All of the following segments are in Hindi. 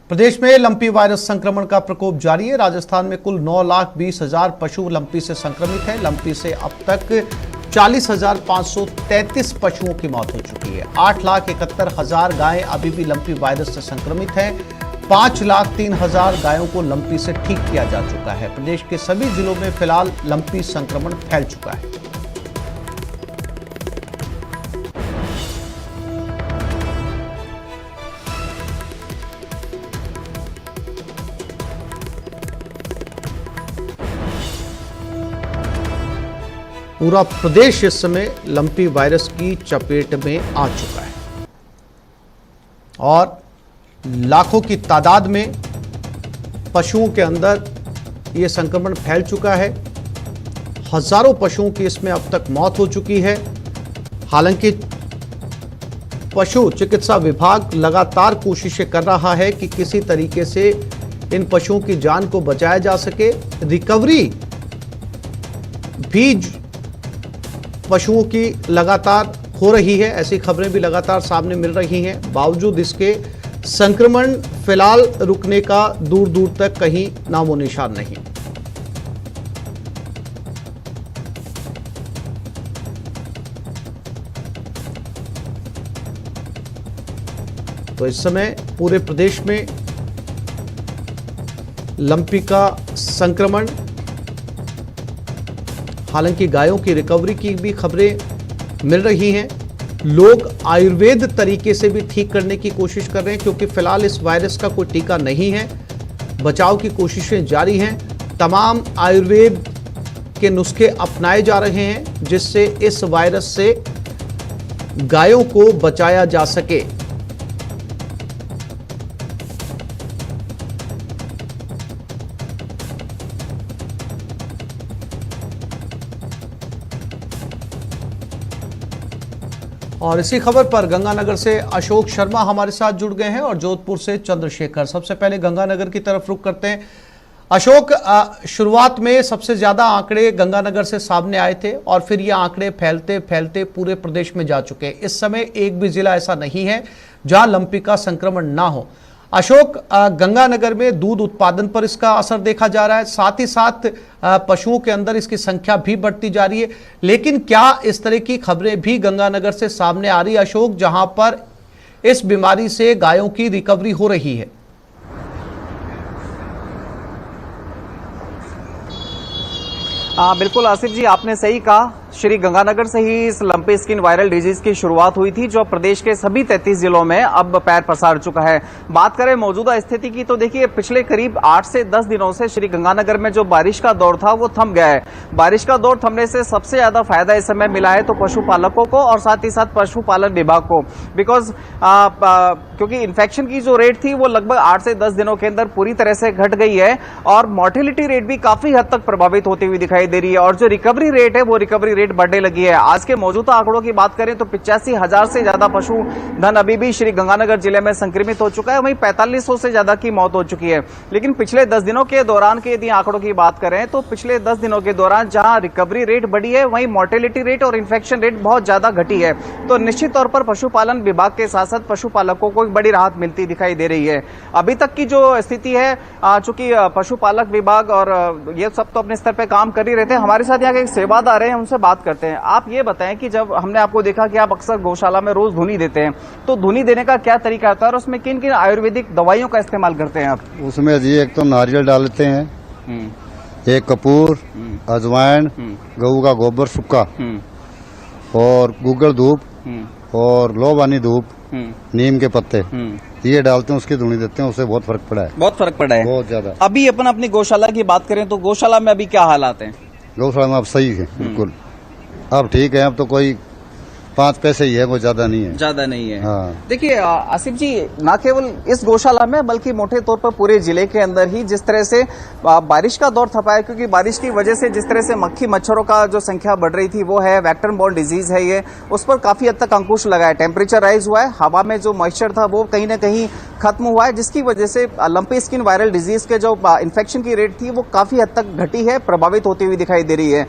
प्रदेश में लंपी वायरस संक्रमण का प्रकोप जारी है। राजस्थान में कुल 9,20,000 पशु लंपी से संक्रमित हैं। लंपी से अब तक 40,533 पशुओं की मौत हो चुकी है। 8,71,000 गायें अभी भी लंपी वायरस से संक्रमित हैं। 5,03,000 गायों को लंपी से ठीक किया जा चुका है। प्रदेश के सभी जिलों में फिलहाल लंपी संक्रमण फैल चुका है। पूरा प्रदेश इस समय लंपी वायरस की चपेट में आ चुका है और लाखों की तादाद में पशुओं के अंदर यह संक्रमण फैल चुका है। हजारों पशुओं की इसमें अब तक मौत हो चुकी है। हालांकि पशु चिकित्सा विभाग लगातार कोशिशें कर रहा है कि किसी तरीके से इन पशुओं की जान को बचाया जा सके। रिकवरी भी पशुओं की लगातार हो रही है, ऐसी खबरें भी लगातार सामने मिल रही हैं। बावजूद इसके संक्रमण फिलहाल रुकने का दूर दूर तक कहीं नामो निशान नहीं। तो इस समय पूरे प्रदेश में लंपी का संक्रमण, हालांकि गायों की रिकवरी की भी खबरें मिल रही हैं। लोग आयुर्वेद तरीके से भी ठीक करने की कोशिश कर रहे हैं, क्योंकि फिलहाल इस वायरस का कोई टीका नहीं है। बचाव की कोशिशें जारी हैं। तमाम आयुर्वेद के नुस्खे अपनाए जा रहे हैं, जिससे इस वायरस से गायों को बचाया जा सके। और इसी खबर पर गंगानगर से अशोक शर्मा हमारे साथ जुड़ गए हैं और जोधपुर से चंद्रशेखर। सबसे पहले गंगानगर की तरफ रुख करते हैं। अशोक, शुरुआत में सबसे ज्यादा आंकड़े गंगानगर से सामने आए थे और फिर ये आंकड़े फैलते फैलते पूरे प्रदेश में जा चुके हैं। इस समय एक भी जिला ऐसा नहीं है जहां लंपी का संक्रमण ना हो। अशोक, गंगानगर में दूध उत्पादन पर इसका असर देखा जा रहा है, साथ ही साथ पशुओं के अंदर इसकी संख्या भी बढ़ती जा रही है। लेकिन क्या इस तरह की खबरें भी गंगानगर से सामने आ रही है अशोक, जहां पर इस बीमारी से गायों की रिकवरी हो रही है? बिल्कुल आसिफ जी, आपने सही कहा। श्री गंगानगर से ही इस लंपी स्किन वायरल डिजीज की शुरुआत हुई थी, जो प्रदेश के सभी 33 जिलों में अब पैर पसार चुका है। बात करें मौजूदा स्थिति की, तो देखिए पिछले करीब 8 से 10 दिनों से श्री गंगानगर में जो बारिश का दौर था वो थम गया है। बारिश का दौर थमने से सबसे ज्यादा फायदा इस समय मिला है तो पशुपालकों को और साथ ही साथ पशुपालन विभाग को, बिकॉज क्योंकि इन्फेक्शन की जो रेट थी वो लगभग 8 से 10 दिनों के अंदर पूरी तरह से घट गई है और मोर्टेलिटी रेट भी काफी हद तक प्रभावित होती हुई दिखाई दे रही है और जो रिकवरी रेट है वो रिकवरी रेट बढ़ने लगी है। आज के मौजूदा आंकड़ों की बात करें तो 85,000 से ज्यादा पशु धन अभी भी श्री गंगानगर जिले में संक्रमित हो चुका है। वहीं 4500 से ज्यादा की मौत हो चुकी है। लेकिन पिछले 10 दिनों के दौरान के यदि आंकड़ों की बात करें तो पिछले 10 दिनों के दौरान जहां रिकवरी रेट बढ़ी है, वहीं मोर्टेलिटी रेट और इन्फेक्शन रेट बहुत ज्यादा घटी है। तो निश्चित तौर पर पशुपालन विभाग के साथ साथ पशुपालकों को एक बड़ी राहत मिलती दिखाई दे रही है। अभी तक की जो स्थिति है, चूंकि पशुपालक विभाग और ये सब तो अपने स्तर पर काम कर ही रहे थे, हमारे साथ यहाँ के एक सेवादार हैं, उनसे बात करते हैं। आप ये बताएं कि जब हमने आपको देखा कि आप अक्सर गौशाला में रोज धुनी देते हैं, तो धुनी देने का क्या तरीका होता है और उसमें किन किन आयुर्वेदिक दवाइयों का इस्तेमाल करते हैं आप? उसमें जी एक तो नारियल डालते हैं, एक कपूर, अजवाइन, गऊ का गोबर सूखा और गुग्गल धूप और लोबानी धूप, नीम के पत्ते, ये डालते हैं, उसकी धुनी देते हैं। उससे बहुत फर्क पड़ा है। बहुत फर्क पड़ा है, बहुत ज्यादा। अभी अपन अपनी गौशाला की बात करें तो गौशाला में अभी क्या हालात हैं? गौशाला में अब सही है, बिल्कुल अब ठीक है। अब तो कोई 5 पैसे ही है, वो ज्यादा नहीं है। ज्यादा नहीं है। हाँ। देखिए आसिफ जी, ना केवल इस गौशाला में बल्कि मोटे तौर पर पूरे जिले के अंदर ही जिस तरह से बारिश का दौर थपा है, क्योंकि बारिश की वजह से जिस तरह से मक्खी मच्छरों का जो संख्या बढ़ रही थी वो है वेक्टर बॉर्न डिजीज है, ये उस पर काफी हद तक अंकुश लगा है। टेम्परेचर राइज हुआ है, हवा में जो मॉइस्चर था वो कहीं ना कहीं खत्म हुआ है, जिसकी वजह से लंपी स्किन वायरल डिजीज के जो इन्फेक्शन की रेट थी वो काफी हद तक घटी है, प्रभावित होती हुई दिखाई दे रही है।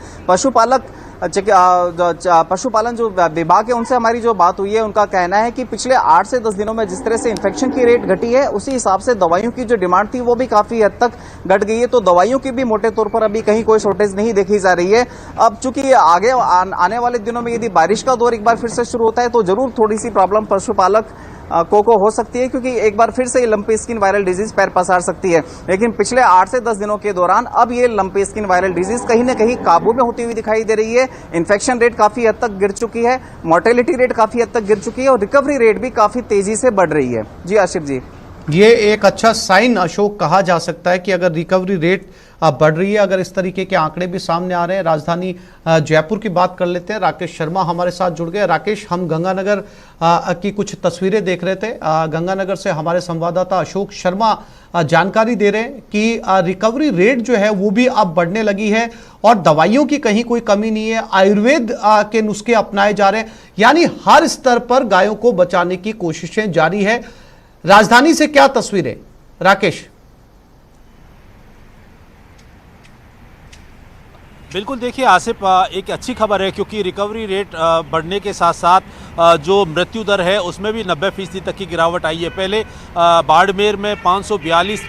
पशुपालन जो विभाग विभाग है उनसे हमारी जो बात हुई है, उनका कहना है कि पिछले 8 से 10 दिनों में जिस तरह से इन्फेक्शन की रेट घटी है, उसी हिसाब से दवाइयों की जो डिमांड थी वो भी काफी हद तक घट गई है। तो दवाइयों की भी मोटे तौर पर अभी कहीं कोई शॉर्टेज नहीं देखी जा रही है। अब चूंकि आगे आने वाले दिनों में यदि बारिश का दौर एक बार फिर से शुरू होता है तो जरूर थोड़ी सी प्रॉब्लम पशुपालक को हो सकती है, क्योंकि एक बार फिर से ये लंपी स्किन वायरल डिजीज पैर पसार सकती है। लेकिन पिछले 8 से 10 दिनों के दौरान अब ये लंपी स्किन वायरल डिजीज कहीं ना कहीं काबू में होती हुई दिखाई दे रही है। इन्फेक्शन रेट काफी हद तक गिर चुकी है, मोर्टेलिटी रेट काफी हद तक गिर चुकी है और रिकवरी रेट भी काफी तेजी से बढ़ रही है। जी आशिफ जी, ये एक अच्छा साइन अशोक कहा जा सकता है कि अगर रिकवरी रेट बढ़ रही है, अगर इस तरीके के आंकड़े भी सामने आ रहे हैं। राजधानी जयपुर की बात कर लेते हैं, राकेश शर्मा हमारे साथ जुड़ गए। राकेश, हम गंगानगर की कुछ तस्वीरें देख रहे थे। गंगानगर से हमारे संवाददाता अशोक शर्मा जानकारी दे रहे हैं कि रिकवरी रेट जो है वो भी अब बढ़ने लगी है और दवाइयों की कहीं कोई कमी नहीं है। आयुर्वेद के नुस्खे अपनाए जा रहे हैं, यानी हर स्तर पर गायों को बचाने की कोशिशें जारी है। राजधानी से क्या तस्वीरें राकेश? बिल्कुल, देखिए आसिफ, एक अच्छी खबर है क्योंकि रिकवरी रेट बढ़ने के साथ साथ जो मृत्यु दर है उसमें भी 90% तक की गिरावट आई है। पहले बाड़मेर में 542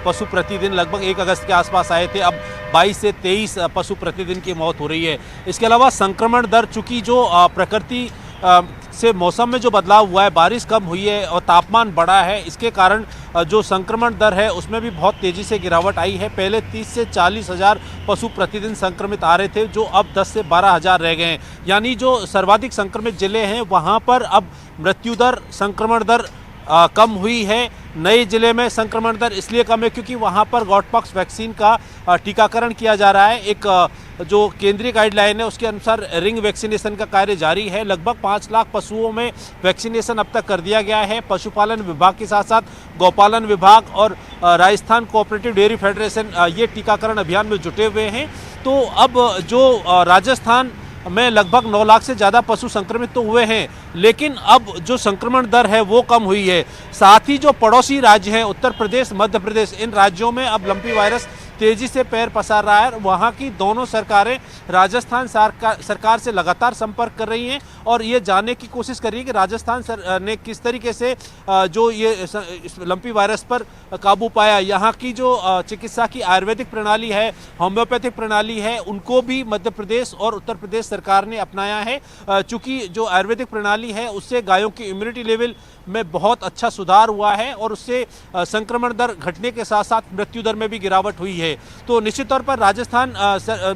पशु प्रतिदिन लगभग 1 अगस्त के आसपास आए थे, अब 22 से 23 पशु प्रतिदिन की मौत हो रही है। इसके अलावा संक्रमण दर, चूँकि जो प्रकृति से मौसम में जो बदलाव हुआ है, बारिश कम हुई है और तापमान बढ़ा है, इसके कारण जो संक्रमण दर है उसमें भी बहुत तेज़ी से गिरावट आई है। पहले 30 से 40 हज़ार पशु प्रतिदिन संक्रमित आ रहे थे, जो अब 10 से 12 हज़ार रह गए हैं। यानी जो सर्वाधिक संक्रमित जिले हैं वहाँ पर अब मृत्यु दर, संक्रमण दर कम हुई है। नए जिले में संक्रमण दर इसलिए कम है क्योंकि वहाँ पर गॉटपॉक्स वैक्सीन का टीकाकरण किया जा रहा है। एक जो केंद्रीय गाइडलाइन है उसके अनुसार रिंग वैक्सीनेशन का कार्य जारी है। लगभग 5 लाख पशुओं में वैक्सीनेशन अब तक कर दिया गया है। पशुपालन विभाग के साथ साथ गौपालन विभाग और राजस्थान कोऑपरेटिव डेयरी फेडरेशन ये टीकाकरण अभियान में जुटे हुए हैं। तो अब जो राजस्थान में लगभग 9 लाख से ज़्यादा पशु संक्रमित तो हुए हैं, लेकिन अब जो संक्रमण दर है वो कम हुई है। साथ ही जो पड़ोसी राज्य हैं, उत्तर प्रदेश, मध्य प्रदेश, इन राज्यों में अब लंपी वायरस तेजी से पैर पसार रहा है। वहाँ की दोनों सरकारें राजस्थान सरकार से लगातार संपर्क कर रही हैं और ये जानने की कोशिश कर रही है कि राजस्थान ने किस तरीके से जो ये लंपी वायरस पर काबू पाया। यहाँ की जो चिकित्सा की आयुर्वेदिक प्रणाली है, होम्योपैथिक प्रणाली है, उनको भी मध्य प्रदेश और उत्तर प्रदेश सरकार ने अपनाया है। चूँकि जो आयुर्वेदिक प्रणाली है उससे गायों की इम्यूनिटी लेवल में बहुत अच्छा सुधार हुआ है और उससे संक्रमण दर घटने के साथ साथ मृत्यु दर में भी गिरावट हुई है। तो निश्चित तौर पर राजस्थान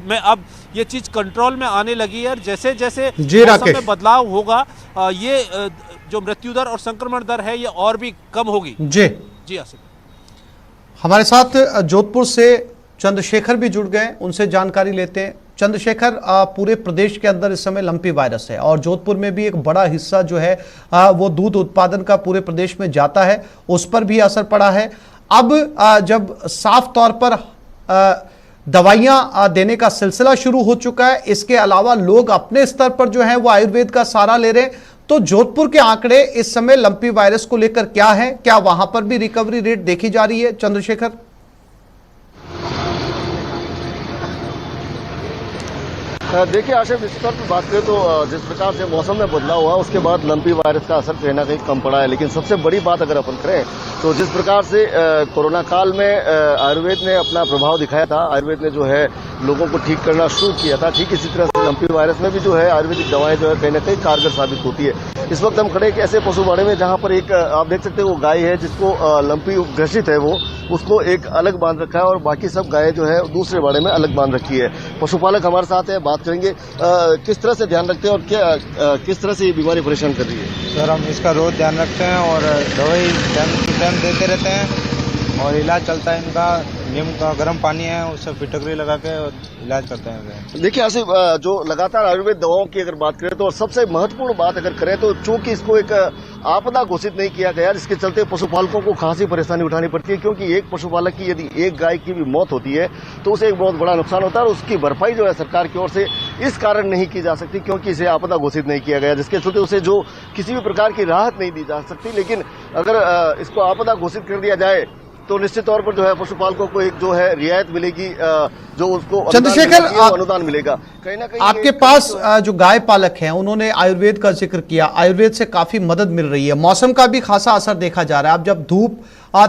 में अब ये चीज कंट्रोल में आने लगी है और जैसे जैसे मौसम में बदलाव होगा ये जो मृत्यु दर और संक्रमण दर है ये और भी कम होगी। जी आसिफ, हमारे साथ जोधपुर से चंद्रशेखर भी जुड़ गए, उनसे जानकारी लेते हैं। चंद्रशेखर, पूरे प्रदेश के अंदर इस समय लंपी वायरस है और जोधपुर में भी एक बड़ा हिस्सा जो है वो दूध उत्पादन का पूरे प्रदेश में जाता है, उस पर भी असर पड़ा है। अब जब साफ तौर पर दवाइयां देने का सिलसिला शुरू हो चुका है, इसके अलावा लोग अपने स्तर पर जो है वो आयुर्वेद का सहारा ले रहे हैं, तो जोधपुर के आंकड़े इस समय लंपी वायरस को लेकर क्या है? क्या वहां पर भी रिकवरी रेट देखी जा रही है? चंद्रशेखर, देखिए आशिफ, इस पर बात करें तो जिस प्रकार से मौसम में बदलाव हुआ उसके बाद लंपी वायरस का असर कहीं ना कहीं कम पड़ा है। लेकिन सबसे बड़ी बात अगर अपन करें तो जिस प्रकार से कोरोना काल में आयुर्वेद ने अपना प्रभाव दिखाया था, आयुर्वेद ने जो है लोगों को ठीक करना शुरू किया था, ठीक इसी तरह से लंपी वायरस में भी जो है आयुर्वेदिक दवाएं जो है कहीं ना कहीं कारगर साबित होती है। इस वक्त हम खड़े एक ऐसे पशुबाड़े में जहां पर एक आप देख सकते हैं वो गाय है जिसको लंपी ग्रसित है, वो उसको एक अलग बांध रखा है और बाकी सब गायें जो है दूसरे बाड़े में अलग बांध रखी है। पशुपालक हमारे साथ है, बात करेंगे किस तरह से ध्यान रखते हैं और क्या किस तरह से ये बीमारी परेशान कर रही है। सर, हम इसका रोज ध्यान रखते हैं और दवाई टाइम टू टाइम देते रहते हैं और इलाज चलता है इनका। नीम का गर्म पानी है उससे फिटकरी लगा के इलाज करते हैं। देखिए आसिफ, जो लगातार आयुर्वेद दवाओं की अगर बात करें तो सबसे महत्वपूर्ण बात अगर करें तो चूंकि इसको एक आपदा घोषित नहीं किया गया, जिसके चलते पशुपालकों को खासी परेशानी उठानी पड़ती है, क्योंकि एक पशुपालक की यदि एक गाय की भी मौत होती है तो उसे एक बहुत बड़ा नुकसान होता है और उसकी भरपाई जो है सरकार की ओर से इस कारण नहीं की जा सकती क्योंकि इसे आपदा घोषित नहीं किया गया, जिसके चलते उसे जो किसी भी प्रकार की राहत नहीं दी जा सकती। लेकिन अगर इसको आपदा घोषित कर दिया जाए तो निश्चित तौर पर जो है पशुपालकों को एक जो है रियायत मिलेगी, जो उसको चंद्रशेखर, अनुदान मिलेगा कहीं ना कहीं। आपके पास जो गाय पालक हैं उन्होंने आयुर्वेद का जिक्र किया, आयुर्वेद से काफी मदद मिल रही है, मौसम का भी खासा असर देखा जा रहा है। अब जब धूप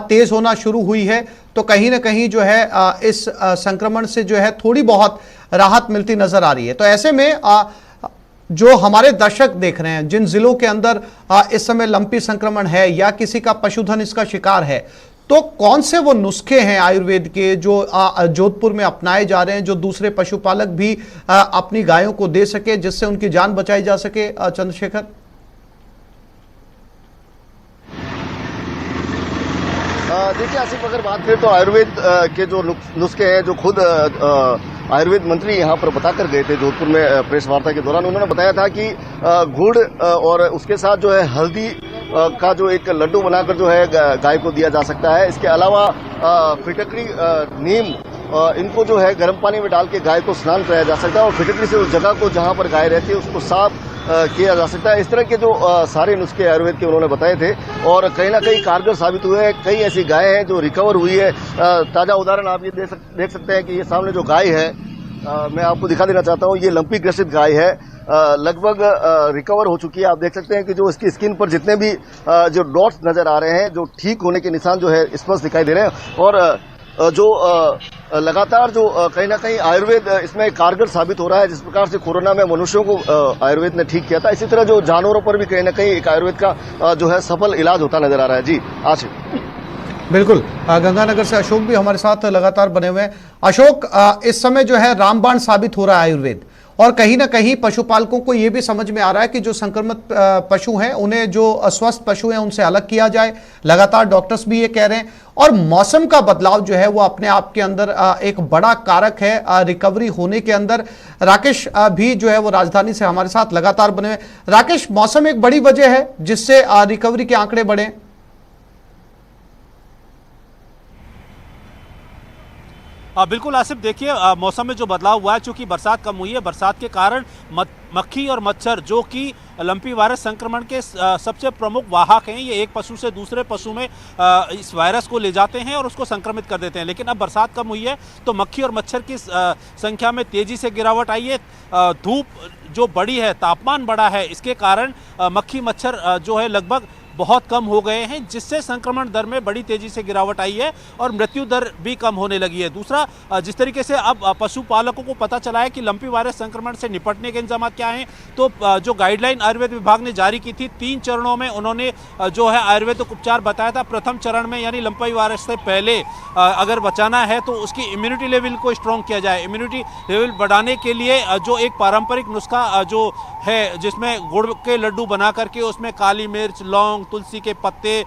तेज होना शुरू हुई है तो कहीं ना कहीं जो है इस संक्रमण से जो है थोड़ी बहुत राहत मिलती नजर आ रही है। तो ऐसे में जो हमारे दर्शक देख रहे हैं, जिन जिलों के अंदर इस समय लंपी संक्रमण है या किसी का पशुधन इसका शिकार है, तो कौन से वो नुस्खे हैं आयुर्वेद के जो जोधपुर में अपनाए जा रहे हैं, जो दूसरे पशुपालक भी अपनी गायों को दे सके, जिससे उनकी जान बचाई जा सके? चंद्रशेखर, देखिए आसिफ, अगर बात करें तो आयुर्वेद के जो नुस्खे हैं, जो खुद आयुर्वेद मंत्री यहाँ पर बताकर गए थे जोधपुर में प्रेस वार्ता के दौरान, उन्होंने बताया था कि गुड़ और उसके साथ जो है हल्दी का जो एक लड्डू बनाकर जो है गाय को दिया जा सकता है। इसके अलावा फिटकरी, नीम, इनको जो है गर्म पानी में डाल के गाय को स्नान कराया जा सकता है और फिटकरी से उस जगह को जहाँ पर गाय रहती है उसको साफ किया जा सकता है। इस तरह के जो सारे नुस्खे आयुर्वेद के उन्होंने बताए थे और कहीं ना कहीं कारगर साबित हुए हैं। कई ऐसी गायें हैं जो रिकवर हुई है। ताजा उदाहरण आप ये देख सकते हैं कि ये सामने जो गाय है, मैं आपको दिखा देना चाहता हूँ, ये लंपी ग्रसित गाय है, लगभग रिकवर हो चुकी है। आप देख सकते हैं कि जो इसकी स्किन पर जितने भी जो डॉट्स नजर आ रहे हैं, जो ठीक होने के निशान जो है स्पष्ट दिखाई दे रहे हैं और जो लगातार जो कहीं ना कहीं आयुर्वेद इसमें कारगर साबित हो रहा है। जिस प्रकार से कोरोना में मनुष्यों को आयुर्वेद ने ठीक किया था, इसी तरह जो जानवरों पर भी कहीं ना कहीं एक आयुर्वेद का जो है सफल इलाज होता नजर आ रहा है। जी आशिफ। बिल्कुल, गंगानगर से अशोक भी हमारे साथ लगातार बने हुए हैं। अशोक, इस समय जो है रामबाण साबित हो रहा है आयुर्वेद, और कहीं ना कहीं पशुपालकों को यह भी समझ में आ रहा है कि जो संक्रमित पशु हैं उन्हें जो अस्वस्थ पशु हैं उनसे अलग किया जाए। लगातार डॉक्टर्स भी ये कह रहे हैं, और मौसम का बदलाव जो है वो अपने आप के अंदर एक बड़ा कारक है रिकवरी होने के अंदर। राकेश भी जो है वो राजधानी से हमारे साथ लगातार बने हुए। राकेश, मौसम एक बड़ी वजह है जिससे रिकवरी के आंकड़े बढ़े? बिल्कुल आसिफ, देखिए मौसम में जो बदलाव हुआ है, चूंकि बरसात कम हुई है, बरसात के कारण मक्खी और मच्छर जो कि लंपी वायरस संक्रमण के सबसे प्रमुख वाहक हैं, ये एक पशु से दूसरे पशु में इस वायरस को ले जाते हैं और उसको संक्रमित कर देते हैं। लेकिन अब बरसात कम हुई है तो मक्खी और मच्छर की संख्या में तेजी से गिरावट आई है। धूप जो बड़ी है, तापमान बढ़ा है, इसके कारण मक्खी मच्छर जो है लगभग बहुत कम हो गए हैं, जिससे संक्रमण दर में बड़ी तेजी से गिरावट आई है और मृत्यु दर भी कम होने लगी है। दूसरा, जिस तरीके से अब पशुपालकों को पता चला है कि लंपी वायरस संक्रमण से निपटने के इंतजाम क्या हैं, तो जो गाइडलाइन आयुर्वेद विभाग ने जारी की थी, 3 चरणों में उन्होंने जो है आयुर्वेदिक उपचार बताया था। प्रथम चरण में यानी लंपी वायरस से पहले अगर बचाना है तो उसकी इम्यूनिटी लेवल को स्ट्रॉन्ग किया जाए। इम्यूनिटी लेवल बढ़ाने के लिए जो एक पारंपरिक नुस्खा जो है, जिसमें गुड़ के लड्डू बना करके उसमें काली मिर्च, लौंग, तुलसी के पत्ते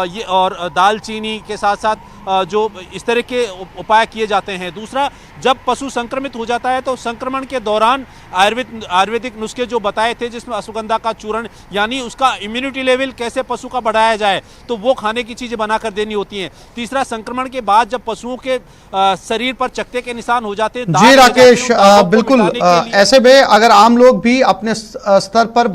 ये और दालचीनी के साथ साथ जो इस तरह के उपाय किए जाते हैं। दूसरा, जब पशु संक्रमित हो जाता है तो संक्रमण के दौरान आयुर्वेदिक नुस्खे जो बताए थे, जिसमें अश्वगंधा का चूर्ण यानी उसका इम्यूनिटी लेवल कैसे पशु का बढ़ाया जाए, तो वो खाने की चीजें बनाकर देनी होती हैं। तीसरा, संक्रमण के बाद जब पशुओं के शरीर पर चकत्ते के निशान हो जाते हैं। जी राकेश, बिल्कुल ऐसे में अगर आम लोग भी अपने स्तर पर